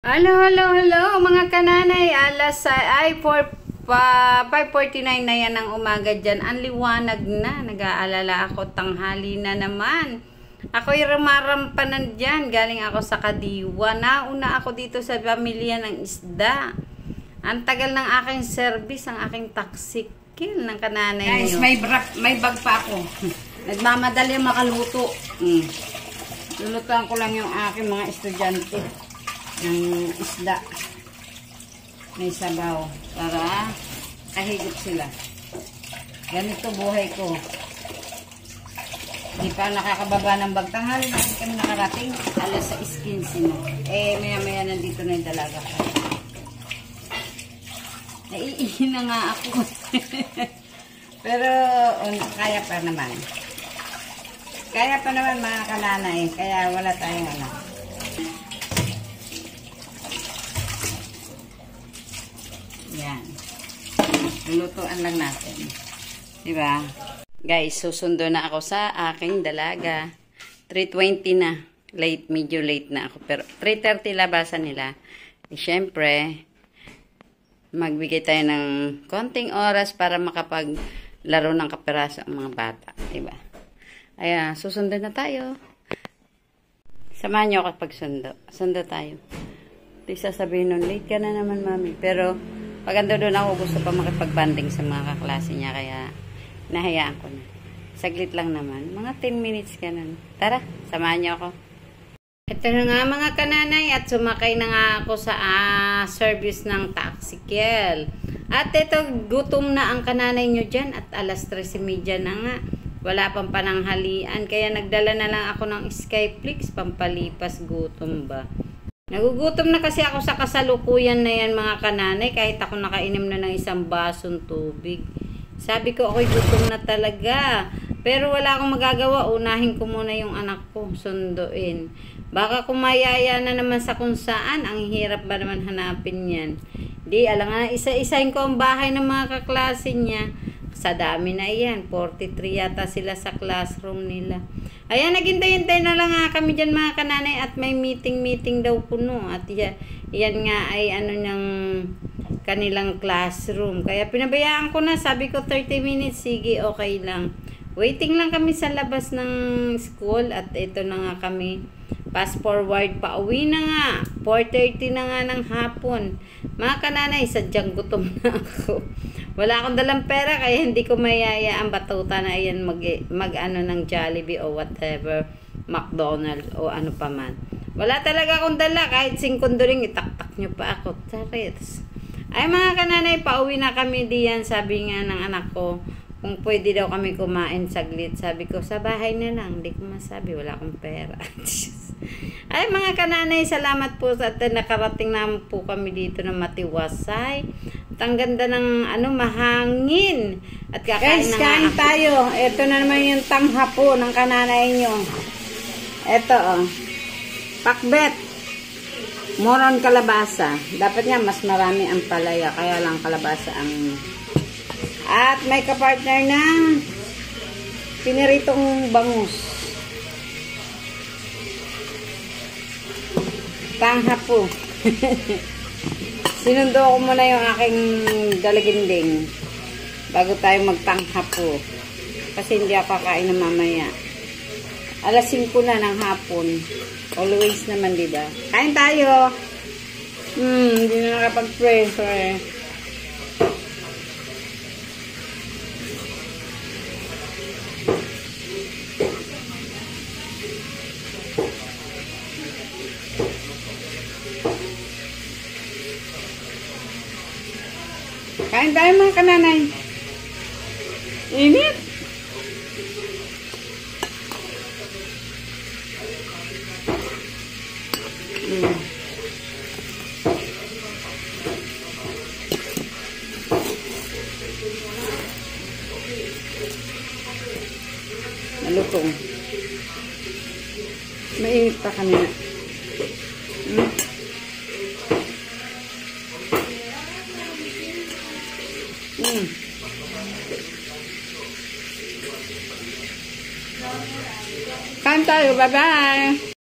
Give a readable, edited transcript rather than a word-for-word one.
Hello, hello, hello mga kananay. Ay 5:49 na yan ng umaga dyan. Ang liwanag na. Nag-aalala ako. Tanghali na naman. Ako'y rumarampanan dyan. Galing ako sa Kadiwa. Nauna ako dito sa pamilya ng isda. Ang tagal ng aking service, ang aking taksikil ng kananay Guys, nyo. may bag pa ako. Nagmamadali makaluto. Lulutuan ko lang yung aking mga estudyante ng isda. May sabaw para kahigop sila. Ganito buhay ko. Hindi pa nakakababa ng bag. Tanghali na kami nakarating. Alas 6:15 na. Maya-maya nandito na yung dalaga ko. Naiihi na nga ako. Pero kaya pa naman. Kaya pa naman mga kananay. Kaya wala tayong alam. Yan. Lulutuan lang natin. Diba? Guys, susundo na ako sa aking dalaga. 3:20 na. Medyo late na ako. Pero 3:30 labasan nila. Siyempre, magbigay tayo ng konting oras para makapaglaro ng kapiraso ang mga bata. Diba? Ayan, susundo na tayo. Samahan niyo ako pagsundo. Sundo tayo. Ito sasabihin nun, late ka na naman, mami. Pero, pag ando doon ako, gusto pa makipagbanding sa mga kaklase niya. Kaya, nahayaan ko na. Saglit lang naman. Mga 10 minutes ka nun. Tara, samahan niyo ako. Ito na nga mga kananay at sumakay na nga ako sa service ng taxikel. At ito, gutom na ang kananay nyo dyan at alas 3:30 na nga. Wala pang pananghalian. Kaya nagdala na lang ako ng Skyflix, pampalipas gutom ba. Nagugutom na kasi ako sa kasalukuyan na yan mga kananay kahit ako nakainom na ng isang basong tubig. Sabi ko ako'y gutom na talaga. Pero wala akong magagawa. Unahin ko muna yung anak ko. Sunduin. Baka kumayaya na naman sa kung saan. Ang hirap ba naman hanapin yan. Di, alam nga, isa-isahin ko ang bahay ng mga kaklase niya. Sa dami na yan. 43 yata sila sa classroom nila. Ayan, naghintay-hintay na lang nga kami dyan mga kananay at may meeting daw puno. At yan nga ay ano ng kanilang classroom. Kaya pinabayaan ko na. Sabi ko 30 minutes. Sige, okay lang. Waiting lang kami sa labas ng school at ito na nga kami. Fast forward pa. Uwi na nga. 4:30 na nga ng hapon. Mga kananay, sadyang gutom na ako. Wala akong dalang pera kaya hindi ko mayaya ang batuta na ayan mag ano ng Jollibee o whatever, McDonald's o ano pa man. Wala talaga akong dala kahit 5 ring itaktak nyo pa ako. Tarits. Ay mga kananay, pauwi na kami diyan. Sabi nga ng anak ko, kung pwede daw kami kumain saglit. Sabi ko, sa bahay na lang. Hindi ko masabi, wala akong pera. Ay mga kananay, salamat po sa nakarating naman po kami dito ng Matiwasay. At ang ganda ng mahangin. At kakain Guys, na kain tayo. Ito na naman yung tanghapo ng kananay nyo. Ito pakbet. Moron kalabasa. Dapat nga mas marami ang palaya. Kaya lang kalabasa ang... At may kapartner na piniritong bangus. Tanghapo. Sinundo ko muna yung aking dalaginding bago tayo magtanghapo. Kasi hindi ako kakain na mamaya. Alas 5 na ng hapon. Always naman, diba? Kain tayo. Hindi na nakapag-pray. Sorry. Kain tayo mga kananay. Init. Malutong. Mainit pa kanina. Kain tayo. Bye-bye.